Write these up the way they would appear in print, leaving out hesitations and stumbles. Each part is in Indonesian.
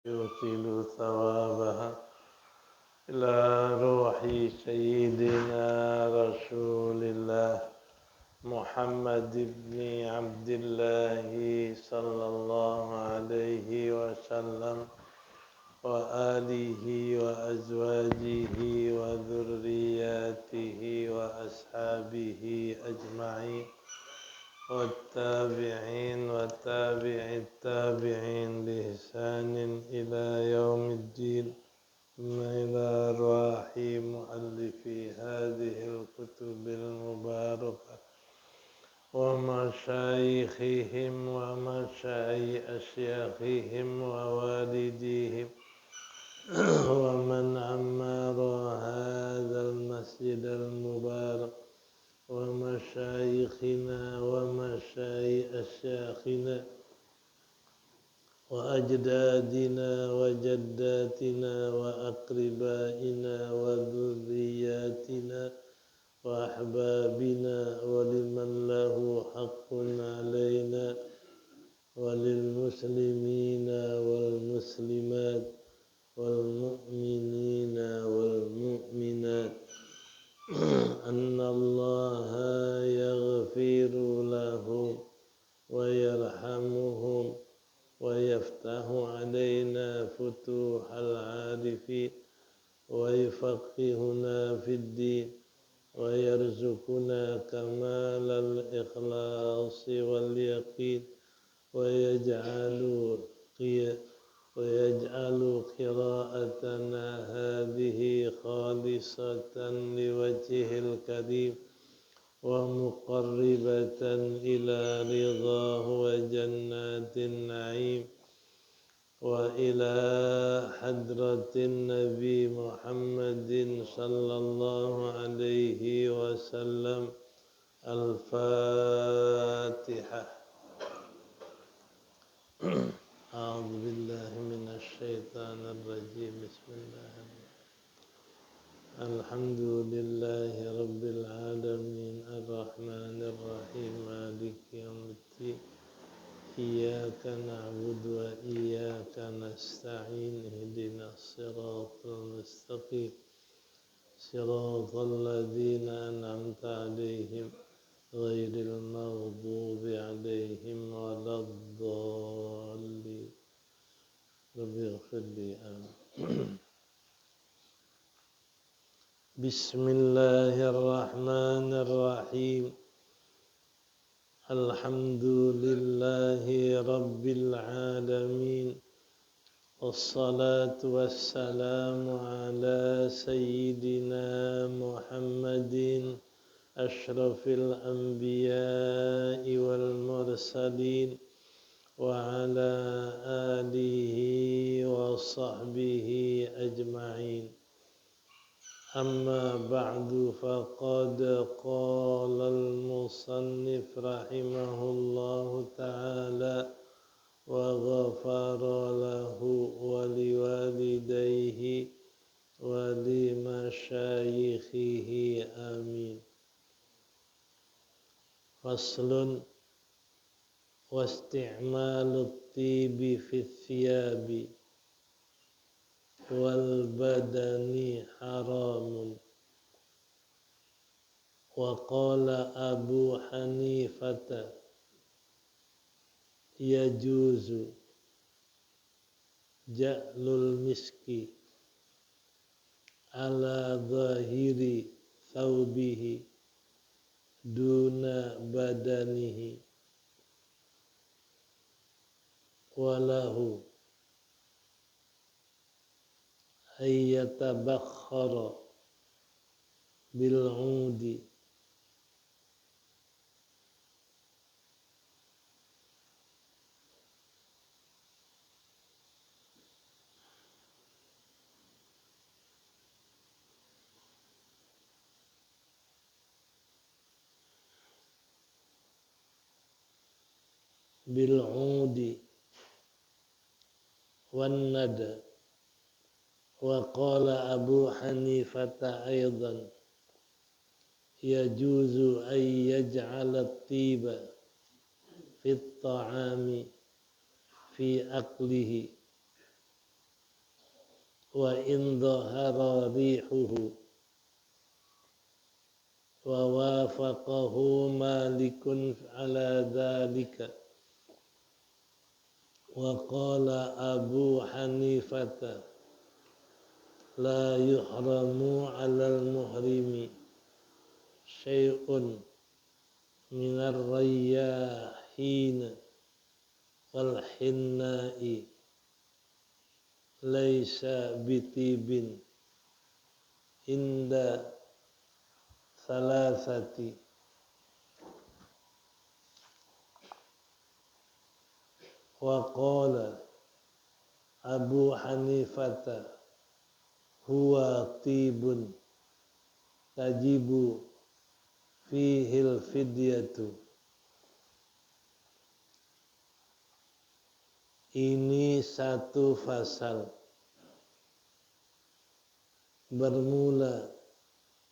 يوصل ثوابها إلى روح سيدنا رسول الله محمد بن عبد الله صلى الله عليه وسلم وآله وأزواجه وذرياته وأصحابه أجمعين والتابعين وتابع التابعين بإحسان إلى يوم الدين ثم إلى أرواح مؤلفي هذه الكتب المباركة ومشايخهم ومشايخ أشياخهم ووالديهم ومن عمر هذا المسجد المبارك ومشايخنا ومشايخ أشياخنا وأجدادنا وجداتنا وأقربائنا وذرياتنا وأحبابنا ولمن له حق علينا وللمسلمين والمسلمات والمؤمنين والمؤمنات أن الله يغفر لهم ويرحمهم ويفتح علينا فتوح العارفين ويفقهنا في الدين ويرزقنا كمال الإخلاص واليقين ويجعل قراءتنا هذه خالصة لوجهه الكريم ومقربة إلى رضاه وجنات النعيم وإلى حضرة النبي محمد صلى الله عليه وسلم. الفاتحة. أعوذ بالله من الشيطان الرجيم. بسم الله الحمد لله رب العالمين الرحمن الرحيم مالك يوم الدين إياك نعبد وإياك نستعين اهدنا الصراط المستقيم صراط الذين أنعمت عليهم غير المغضوب عليهم ولا الضالين. رب اغفر لي. آمين. بسم الله الرحمن الرحيم. الحمد لله رب العالمين والصلاة والسلام على سيدنا محمد أشرف الأنبياء والمرسلين وعلى آله وصحبه أجمعين. أما بعد فقد قال المصنف رحمه الله تعالى وغفر له ولوالديه ولمشايخه آمين. فصل. واستعمال الطيب في الثياب والبدن حرام. وقال أبو حنيفة يجوز جعل المسك على ظاهر ثوبه دون بدنه وله أن يتبخر بالعود والندى. وقال أبو حنيفة أيضا يجوز أن يجعل الطيب في الطعام في أكله wa in dhahara rihuhu wa wafaqahu Malikun ala dhalika wa qala Abu Hanifata la yuhramu 'alal muhrimi syai'un minar rayyahin wal hinna'i laisa bitibin inda salasati wa qala Abu Hanifata huwa tibun tajibu fihil fidyatu. Ini satu fasal bermula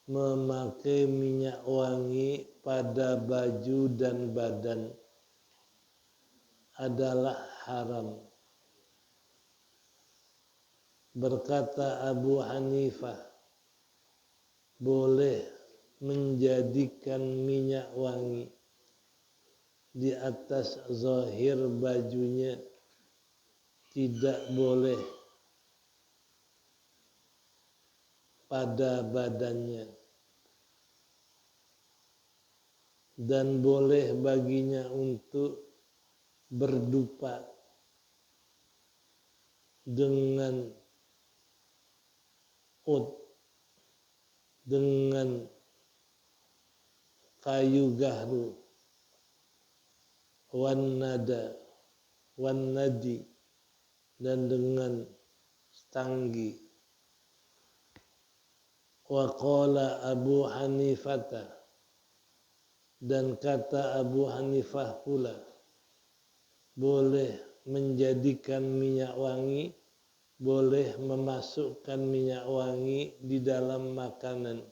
memakai minyak wangi pada baju dan badan adalah haram. Berkata Abu Hanifah, boleh menjadikan minyak wangi di atas zahir bajunya, tidak boleh pada badannya, dan boleh baginya untuk berdupa dengan dengan kayu gahru, wan nadi, dan dengan stanggi. Wa qala Abu Hanifata, dan kata Abu Hanifah pula, boleh menjadikan minyak wangi, boleh memasukkan minyak wangi di dalam makanan,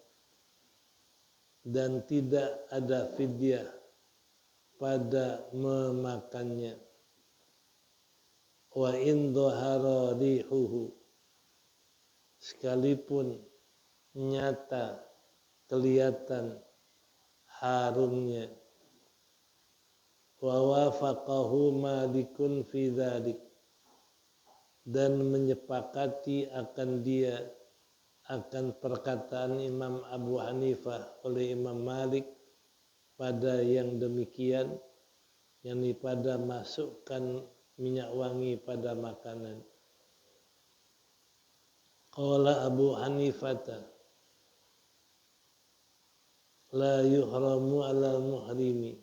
dan tidak ada fidyah pada memakannya. Wa in dhahara rihuhu, sekalipun nyata kelihatan harumnya. Wa wafaqahu Malikun fi dzalik, dan menyepakati akan dia, akan perkataan Imam Abu Hanifah oleh Imam Malik pada yang demikian, yakni pada masukkan minyak wangi pada makanan. Qala Abu Hanifata la yuhramu 'alal muhrimi,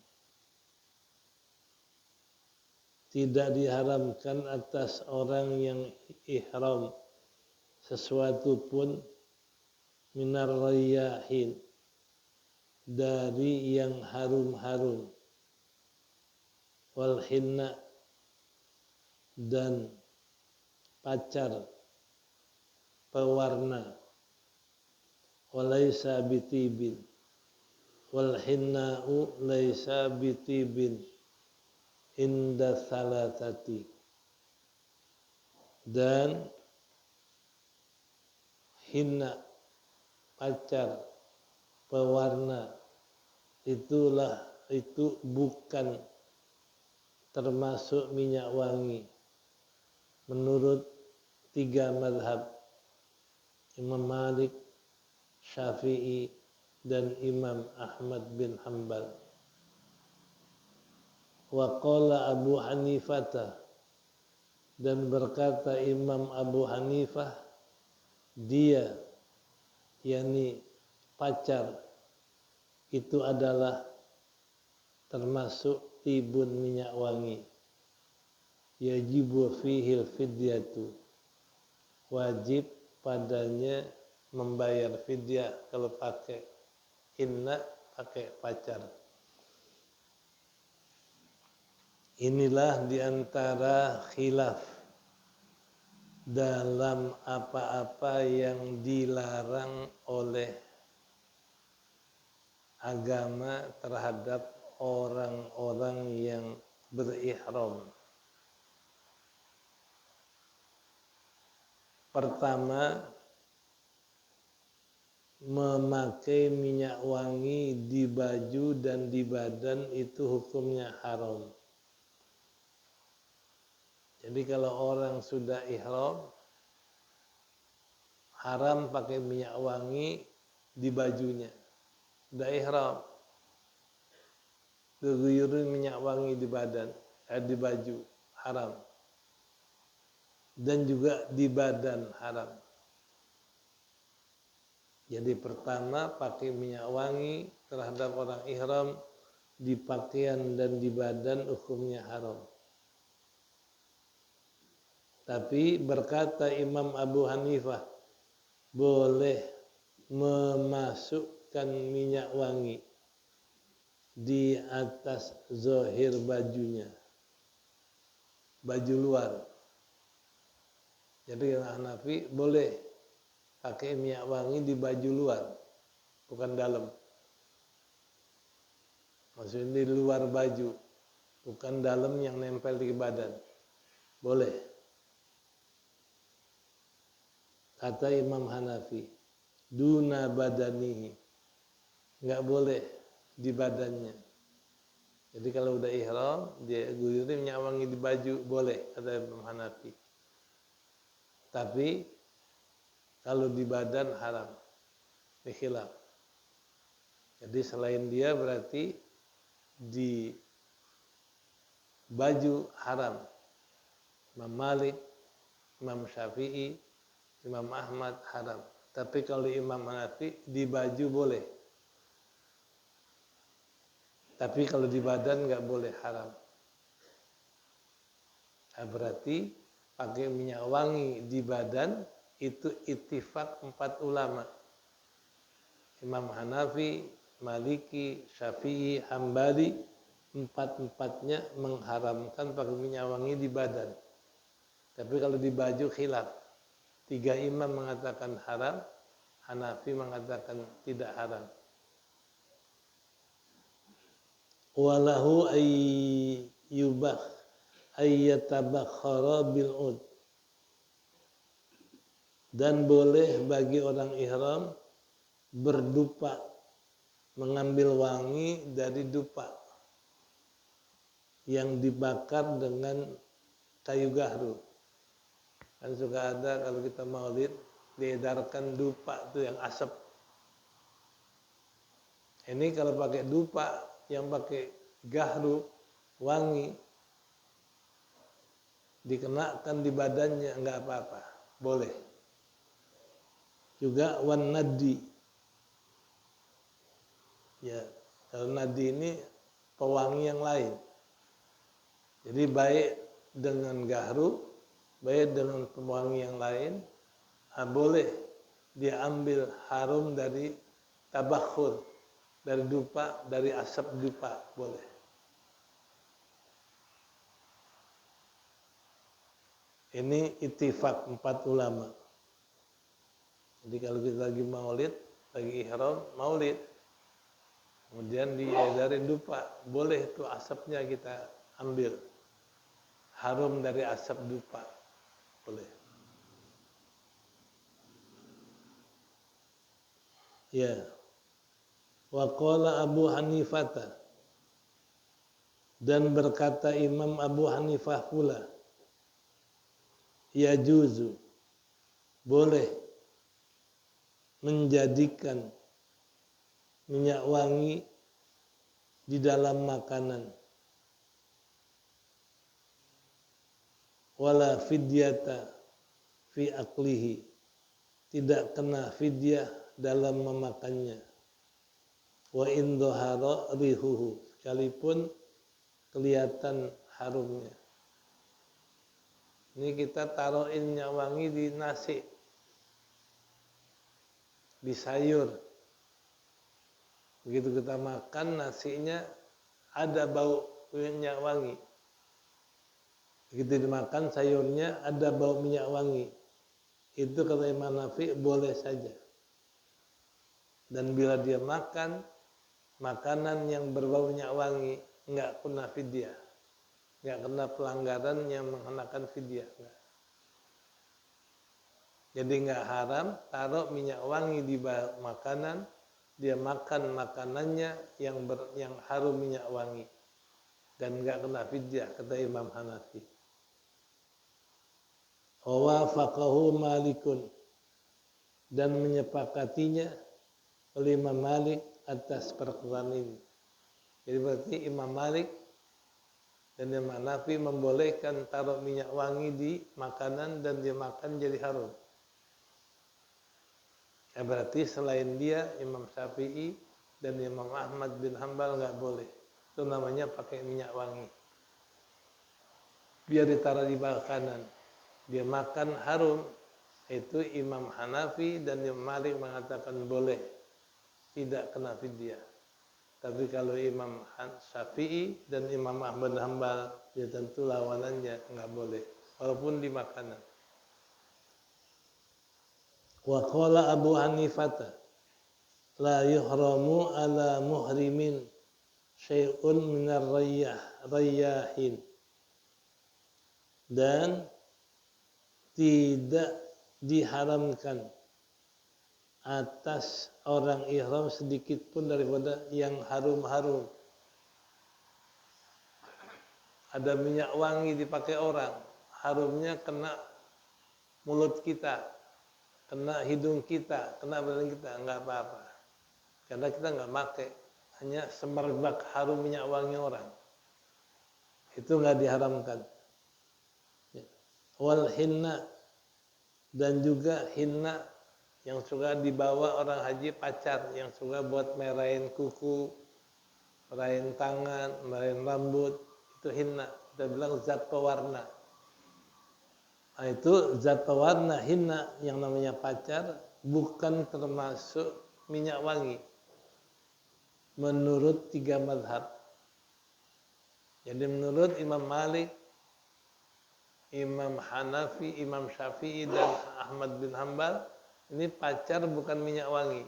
tidak diharamkan atas orang yang ihram sesuatu pun minar rayyahin, dari yang harum-harum, wal hinna, dan pacar pewarna, walaysa bitibin, wal hinna'u laysa bitibin inda salatati, dan hinna, pacar pewarna, itu bukan termasuk minyak wangi menurut 3 mazhab, Imam Malik, Syafi'i, dan Imam Ahmad bin Hanbal. Wa qala Abu Hanifata, dan berkata Imam Abu Hanifah, dia, yakni pacar, itu adalah termasuk tibun minyak wangi, yajibu fihil fidyatu, wajib padanya membayar fidyah kalau pakai hinna, pakai pacar. Inilah diantara khilaf dalam apa-apa yang dilarang oleh agama terhadap orang-orang yang berihram. Pertama, memakai minyak wangi di baju dan di badan itu hukumnya haram. Jadi kalau orang sudah ihram, haram pakai minyak wangi di bajunya. Sudah ihram, diguyurin minyak wangi di badan, di baju, haram. Dan juga di badan, haram. Jadi pertama pakai minyak wangi terhadap orang ihram di pakaian dan di badan hukumnya haram. Tapi berkata Imam Abu Hanifah, boleh memasukkan minyak wangi di atas zahir bajunya, baju luar. Jadi orang Hanafi boleh pakai minyak wangi di baju luar, bukan dalam. Maksudnya di luar baju, bukan dalam yang nempel di badan. Boleh. Kata Imam Hanafi, duna badanihi, nggak boleh di badannya. Jadi kalau udah ihram, dia guyurin minyak wangi di baju, boleh, kata Imam Hanafi. Tapi kalau di badan haram, khilaf. Jadi selain dia berarti di baju haram. Imam Malik, Imam Syafi'i, Imam Ahmad haram. Tapi kalau Imam Hanafi di baju boleh. Tapi kalau di badan nggak boleh, haram. Nah, berarti pakai minyak wangi di badan itu ittifaq 4 ulama. Imam Hanafi, Maliki, Syafi'i, Hambali, 4-empatnya mengharamkan pakai minyak wangi di badan. Tapi kalau di baju khilaf. 3 imam mengatakan haram, Hanafi mengatakan tidak haram. Walahu ayyubah ayyatabakhara bil'ud. Dan boleh bagi orang ihram berdupa, mengambil wangi dari dupa yang dibakar dengan kayu gahru. Kan suka ada kalau kita maulid diedarkan dupa itu yang asap. Ini kalau pakai dupa yang pakai gahru wangi dikenakan di badannya enggak apa-apa, boleh. Juga wan nadi. Ya, kalau nadi ini pewangi yang lain. Jadi baik dengan gahru, baik dengan pewangi yang lain, boleh dia ambil harum dari tabakhur, dari dupa, dari asap dupa, boleh. Ini ittifaq 4 ulama. Jadi kalau kita lagi maulid, lagi ihram, maulid, kemudian diedarin dupa, boleh itu asapnya kita ambil. Harum dari asap dupa, boleh. Ya. Wa qala Abu Hanifah, dan berkata Imam Abu Hanifah pula, ya juzu, boleh menjadikan minyak wangi di dalam makanan. Wala fidyata fi aklihi, tidak kena fidyah dalam memakannya. Wa in dhahara rihuhu, sekalipun kelihatan harumnya. Ini kita taruhin minyak wangi di nasi, di sayur. Begitu kita makan nasinya ada bau minyak wangi. Begitu dimakan sayurnya ada bau minyak wangi. Itu kata Imam Nafi boleh saja. Dan bila dia makan makanan yang berbau minyak wangi, enggak kena fidyah. Enggak kena pelanggaran yang mengenakan fidyah. Jadi nggak haram taruh minyak wangi di makanan, dia makan makanannya yang harum minyak wangi dan nggak kena fidyah, kata Imam Hanafi. Wa wafaqahu Malikun, dan menyepakatinya oleh Imam Malik atas perkara ini. Jadi berarti Imam Malik dan Imam Hanafi membolehkan taruh minyak wangi di makanan dan dia makan jadi harum. Ya berarti selain dia Imam Syafi'i dan Imam Ahmad bin Hanbal nggak boleh. Itu namanya pakai minyak wangi. Biar ditaruh di makanan, dia makan harum. Itu Imam Hanafi dan Imam Malik mengatakan boleh, tidak kena fidyah. Tapi kalau Imam Syafi'i dan Imam Ahmad bin Hanbal, ya tentu lawanannya nggak boleh, walaupun di makanan. Wa qala Abu Hanifah la yuhramu ala muhrimin syai'un minar rayyahin, dan tidak diharamkan atas orang ihram sedikit pun daripada yang harum-harum. Ada minyak wangi dipakai orang, harumnya kena mulut kita, kena hidung kita, kena badan kita, enggak apa-apa. Karena kita enggak pakai, hanya semerbak harum minyak wangi orang. Itu enggak diharamkan. Wal hinna, dan juga hinna yang suka dibawa orang haji pacar, yang suka buat merahin kuku, merahin tangan, merahin rambut, itu hinna. Kita bilang zat pewarna. Nah, itu zat pewarna hinna yang namanya pacar bukan termasuk minyak wangi menurut 3 mazhab. Jadi menurut Imam Malik, Imam Hanafi, Imam Syafi'i dan Ahmad bin Hanbal, ini pacar bukan minyak wangi.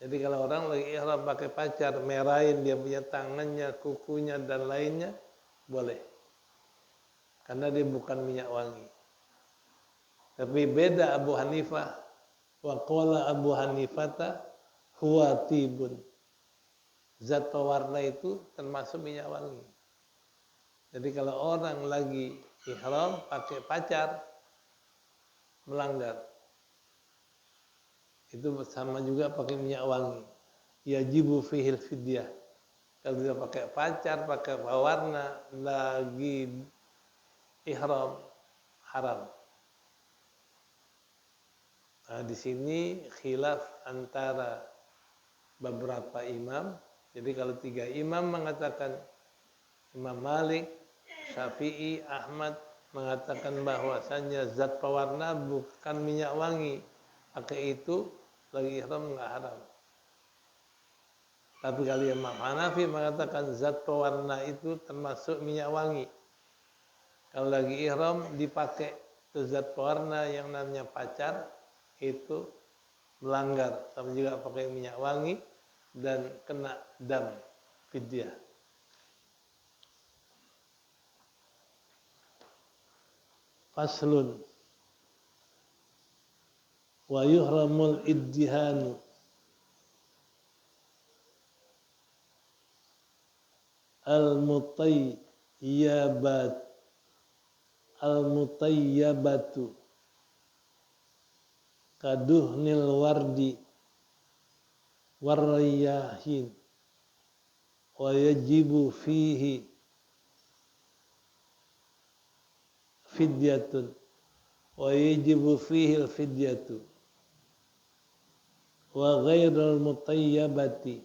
Jadi kalau orang lagi ihram pakai pacar, merahin dia punya tangannya, kukunya dan lainnya, boleh. Karena dia bukan minyak wangi. Tapi beda Abu Hanifah. Wa qala Abu Hanifah huwa tibun. Zat pewarna itu termasuk minyak wangi. Jadi kalau orang lagi ihram pakai pacar, melanggar. Itu sama juga pakai minyak wangi. Yajibu fihil fidyah. Kalau dia pakai pacar, pakai pewarna, lagi ihram, haram. Nah, di sini khilaf antara beberapa imam. Jadi kalau 3 imam mengatakan, Imam Malik, Syafi'i, Ahmad mengatakan bahwasannya zat pewarna bukan minyak wangi. Pakai itu lagi ihram enggak haram. Tapi kalau Imam Hanafi mengatakan zat pewarna itu termasuk minyak wangi. Kalau lagi ihram dipakai itu zat pewarna yang namanya pacar, itu melanggar. Sama juga pakai minyak wangi dan kena dam, fidyah. Faslun. Wa yuhramul iddihanu al-mutayyabatu kaduhnil wardi warriyahin wa yajibu fihi fidyatun wa yajibu fihi al-fidyatu wa ghairul mutayyabati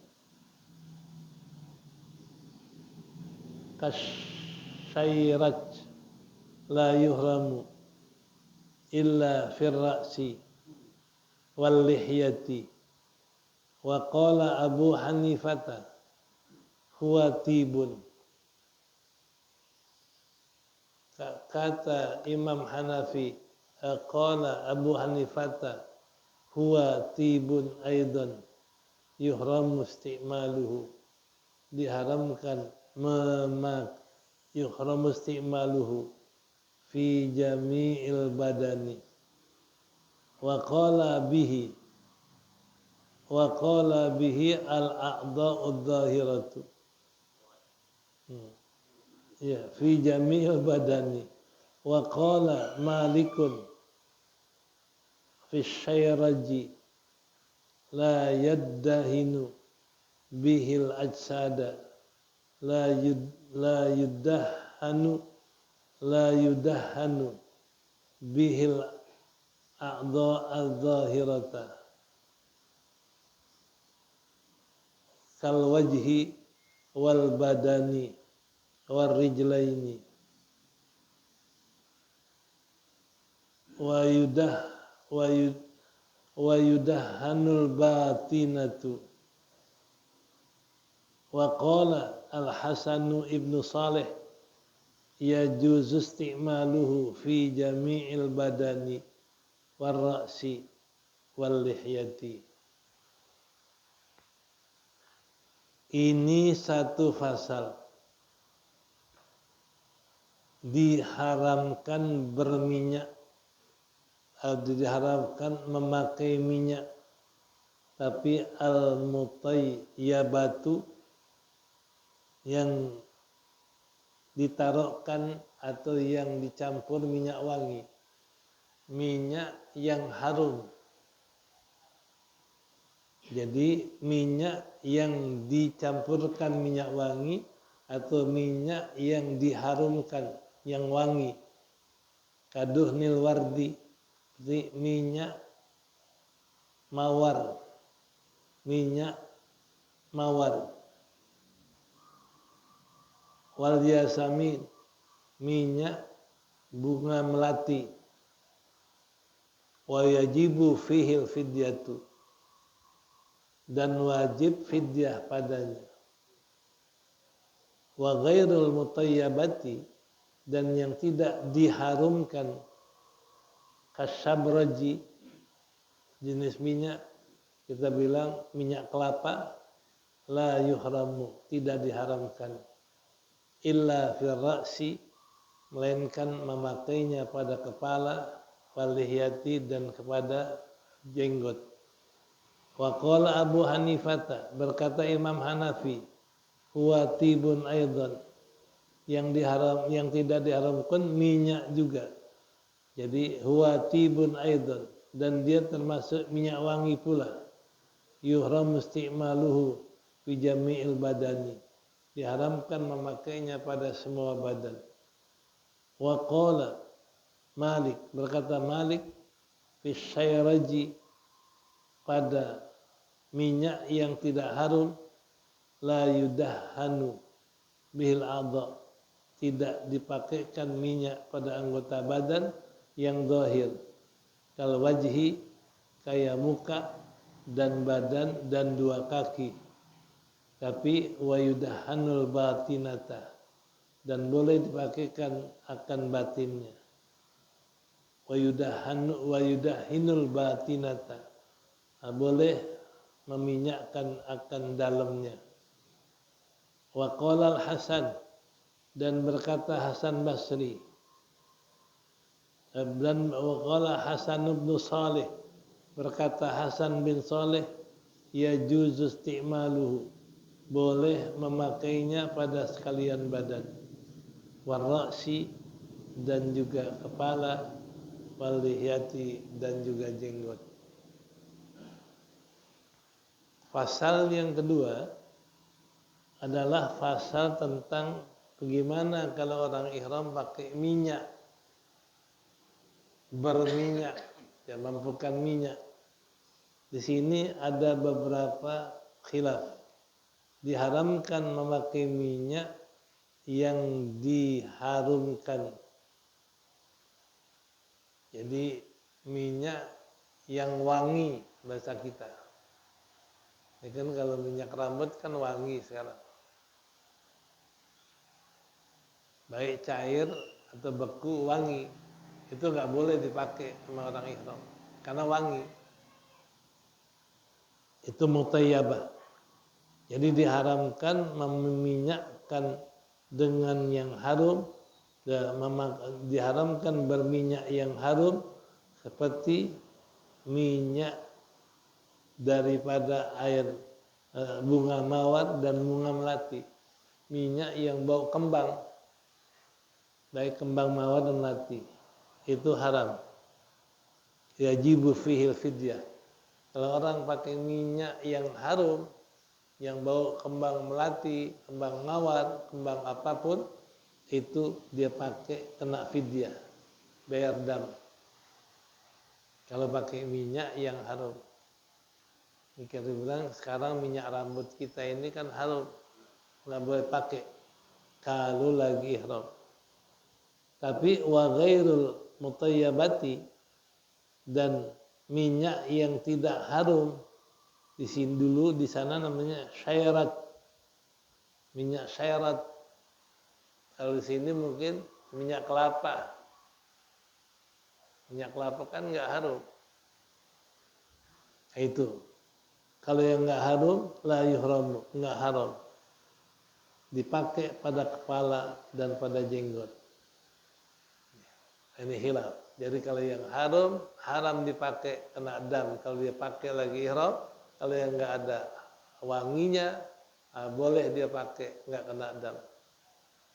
kasyairaj la yuhramu illa fir ra'si wal lihyati wa qala Abu Hanifah huwa tibun. Kata Imam Hanafi, qala Abu Hanifah huwa tibun aidan yuhramu isti'maluhu, diharamkan yuhramu isti'maluhu fi jami'il badani, wa qala bihi al-a'dha'u dhahiratu ya fi jami'il badani wa qala Malikun fi syairaji la yaddahinu bihil ajsada la yudahhanu bihil a'dha al-zahirata kal wajhi wal badani wal rijlaini wa yudahhanul batinatu wa qala al-Hasanu ibnu Salih yajuzu isti'maluhu fi jami'il badani war ra'si wal lihyati. Ini satu fasal diharamkan berminyak atau diharamkan memakai minyak, tapi al-mutayyabatu yang ditaruhkan atau yang dicampur minyak wangi, minyak yang harum. Jadi minyak yang dicampurkan minyak wangi atau minyak yang diharumkan yang wangi, kaduhnil wardi, minyak mawar, wal yasamin, minyak bunga melati, wa yajibu fihil fidyatu, dan wajib fidyah padanya, wa ghairul mutayyabati, dan yang tidak diharumkan, kasyabraji, jenis minyak kita bilang minyak kelapa, la yuhramu, tidak diharamkan, illa fil ra'si, melainkan memakainya pada kepala, wal lihyati, dan kepada jenggot. Wa qala Abu Hanifah, berkata Imam Hanafi, huwa tibun aidan, yang tidak diharamkan minyak juga. Jadi huwa tibun aidan, dan dia termasuk minyak wangi pula. Yuhram isti'maluhu fi jami'il badani, diharamkan memakainya pada semua badan. Wa qala Malik, berkata Malik, fi syairaji, pada minyak yang tidak harum, la yudahhanu bihil adha, tidak dipakaikan minyak pada anggota badan yang zahir, kal wajhi, kayak muka dan badan dan dua kaki, tapi wa yudahhanul batinata, dan boleh dipakaikan akan batinnya, wa yudahhinul batinata, boleh meminyakkan akan dalamnya. Wa qala al-Hasan, dan berkata Hasan Basri, dan wa qala Hasan bin Salih, berkata Hasan bin Salih, yajuzu isti'maluhu, boleh memakainya pada sekalian badan, war ra'si, dan juga kepala, wal lihyati, dan juga jenggot. Pasal yang kedua adalah pasal tentang bagaimana kalau orang ihram pakai minyak, berminyak, ya, mampukan minyak. Di sini ada beberapa khilaf. Diharamkan memakai minyak yang diharumkan. Jadi minyak yang wangi bahasa kita. Ya kan, kalau minyak rambut kan wangi sekarang. Baik cair atau beku wangi. Itu nggak boleh dipakai sama orang ihram karena wangi. Itu mutayyabah. Jadi diharamkan meminyakkan dengan yang harum, diharamkan berminyak yang harum seperti minyak daripada air bunga mawar dan bunga melati. Minyak yang bau kembang, baik kembang mawar dan melati, itu haram. Yajibu fihil fidyah. Kalau orang pakai minyak yang harum, yang bau kembang melati, kembang mawar, kembang apapun, itu dia pakai kena fidyah, bayar dam. Kalau pakai minyak yang harum. Mikir bilang sekarang minyak rambut kita ini kan harum, nggak boleh pakai kalau lagi ihram. Tapi wa ghairul mutayyabati, dan minyak yang tidak harum, di sini dulu di sana namanya syairat, minyak syairat. Kalau di sini mungkin minyak kelapa. Minyak kelapa kan nggak harum. Itu kalau yang nggak harum la yuhram, nggak haram, dipakai pada kepala dan pada jenggot. Ini hilaf. Jadi kalau yang haram dipakai kena dam. Kalau dia pakai lagi ihram, kalau yang nggak ada wanginya, boleh dia pakai, nggak kena dam.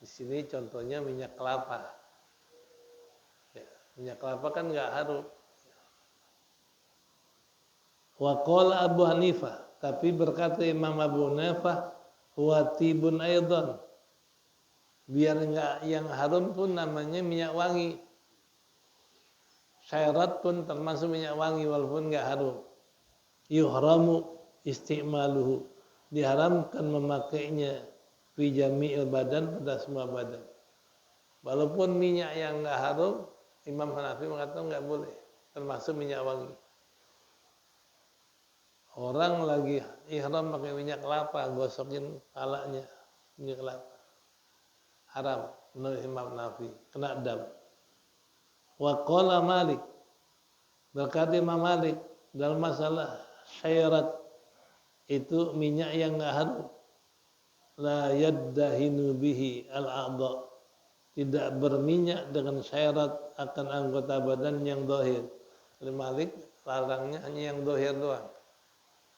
Di sini contohnya minyak kelapa. Ya, minyak kelapa kan nggak harum. Wa qala Abu Hanifah, tapi berkata Imam Abu Hanifah, huwa tibun aidan. Biar enggak yang harum pun namanya minyak wangi. Syairat pun termasuk minyak wangi walaupun enggak harum. Yuhramu isti'maluhu, diharamkan memakainya fi jami'il badan, pada semua badan. Walaupun minyak yang enggak harum, Imam Hanafi mengatakan enggak boleh, termasuk minyak wangi. Orang lagi ihram pakai minyak kelapa, gosokin kepalanya minyak kelapa, haram menurut Imam Hanafi, kena dam. Wa qala Malik, berkata Imam Malik dalam masalah syairat, itu minyak yang enggak harum, la yaddahinu bihi al-a'dha, tidak berminyak dengan syairat akan anggota badan yang zahir. Imam Malik larangnya hanya yang zahir doang,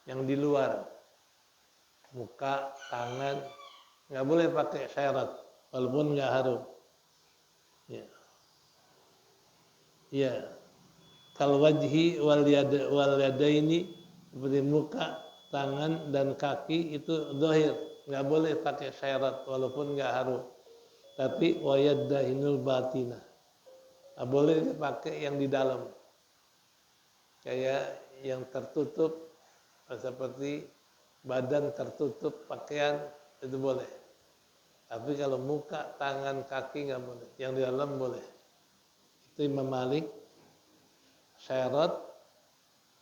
yang di luar, muka, tangan, nggak boleh pakai syairat walaupun nggak harum. Ya, ya. Kal wajhi wal yadaini, seperti muka, tangan dan kaki itu zahir, nggak boleh pakai syairat walaupun nggak harum. Tapi wa yaddahinul batina, boleh dipakai yang di dalam, kayak yang tertutup seperti badan tertutup pakaian, itu boleh. Tapi kalau muka, tangan, kaki nggak boleh, yang di dalam boleh. Itu Imam Malik. Syairat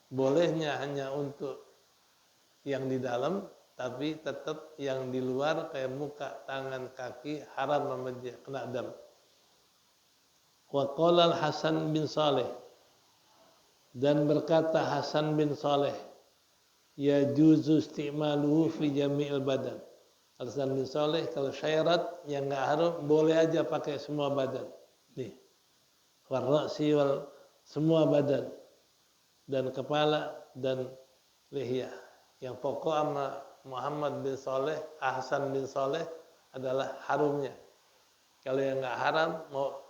bolehnya hanya untuk yang di dalam, tapi tetap yang di luar kayak muka, tangan, kaki haram sama dia, kena dam. Wa qala Hasan bin Saleh, dan berkata Hasan bin Saleh, ya juzu isti'maluhu fi jami'il badan. Hasan bin Saleh, kalau syairat yang enggak harum boleh aja pakai semua badan. Nih. Warra'si wal, semua badan dan kepala dan lihiyah. Yang pokok sama Muhammad bin Saleh, Hasan bin Saleh adalah harumnya. Kalau yang enggak haram,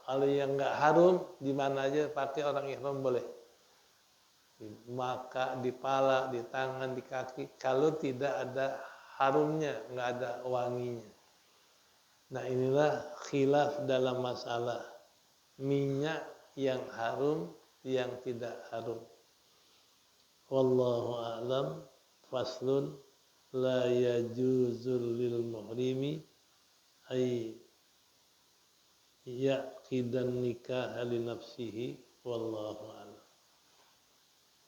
kalau yang enggak harum di mana aja pakai orang ihram boleh. Di maka, di pala, di tangan, di kaki, kalau tidak ada harumnya, enggak ada wanginya. Nah, inilah khilaf dalam masalah minyak yang harum, yang tidak harum. Wallahu a'lam. Faslun, la yajuzul lil muhrimi ay yaqidan nikah li nafsihi, wallahu a'lam.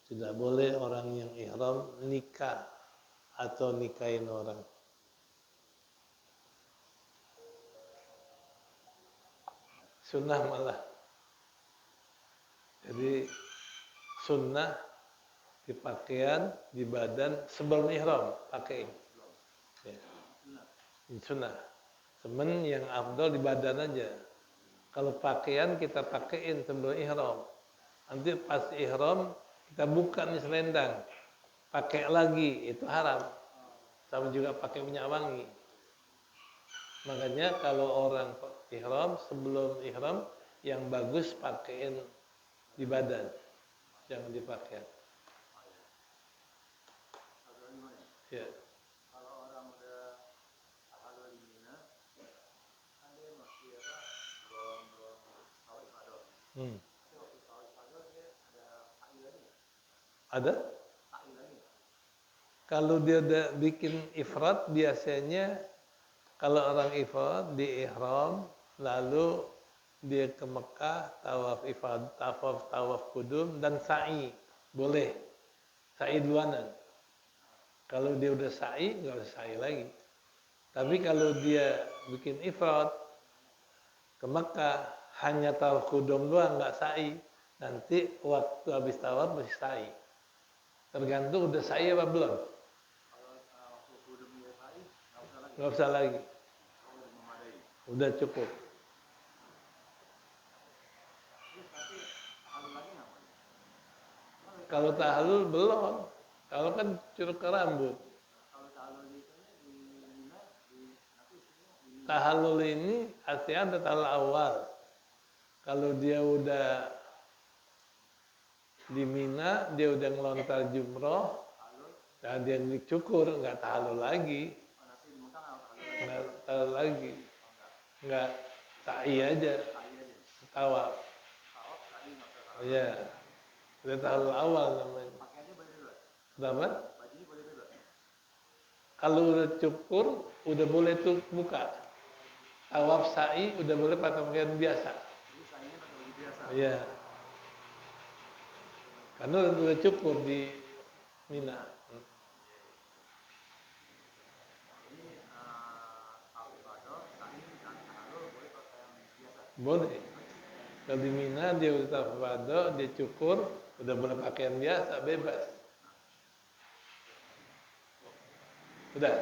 Tidak boleh orang yang ihram nikah atau nikahin orang. Sunnah malah. Jadi sunnah di pakaian, di badan sebelum ihram pakai. Ya. Sunnah. Cuman yang afdal di badan aja. Kalau pakaian kita pakaiin sebelum ihram. Nanti pas ihram kita buka nih selendang, pakai lagi, itu haram. Sama juga pakai minyak wangi. Makanya kalau orang ihram, sebelum ihram, yang bagus pakaiin di badan, jangan dipakai. Ya. Kalau orang udah halal di Mina, kan dia masih belum tahu ibadah. Tapi waktu tahu ibadah dia ada sa'i lagi nggak? Ada? Sa'i lagi nggak? Kalau dia udah bikin ifrat, biasanya kalau orang ifrat di ihram, lalu dia ke Mekah, tawaf ifad, tawaf kudum dan sa'i, boleh sa'i duluanan. Kalau dia udah sa'i, nggak usah sa'i lagi. Tapi kalau dia bikin ifrat ke Mekah, hanya tawaf kudum doang, nggak sa'i, nanti waktu habis tawaf masih sa'i. Tergantung udah sa'i apa belum. Kalau waktu udah punya sa'i, Nggak usah lagi. udah memadai. Udah cukup. Terus tapi halal lagi nggak? Kalau tahalul belum. Kalau kan curug ke rambut. Kalau halal di Mina, nanti di Tahallul ini artinya ada tahallul awal. Kalau dia udah di Mina, dia udah ngelontar jumroh, dan dia dicukur, nggak tahallul lagi. nanti di Mekah Nggak tahallul lagi. Nggak, sa'i aja. Tawaf. tawaf sa'i nggak usah. Iya. Udah tahallul awal namanya. Pakaiannya boleh bebas. Kenapa? Bajunya boleh bebas. Kalau udah cukur, udah boleh tuh buka. Tawaf sa'i udah boleh pakai pakaian biasa. Jadi sa'inya pakai baju biasa. Iya. Karena udah cukur di Mina. Ini tahu ibadah, sa'i dan halal boleh pakai yang biasa. Boleh. Kalau di Mina dia udah tawaf, dia cukur, udah boleh pakaian biasa, bebas. Udah.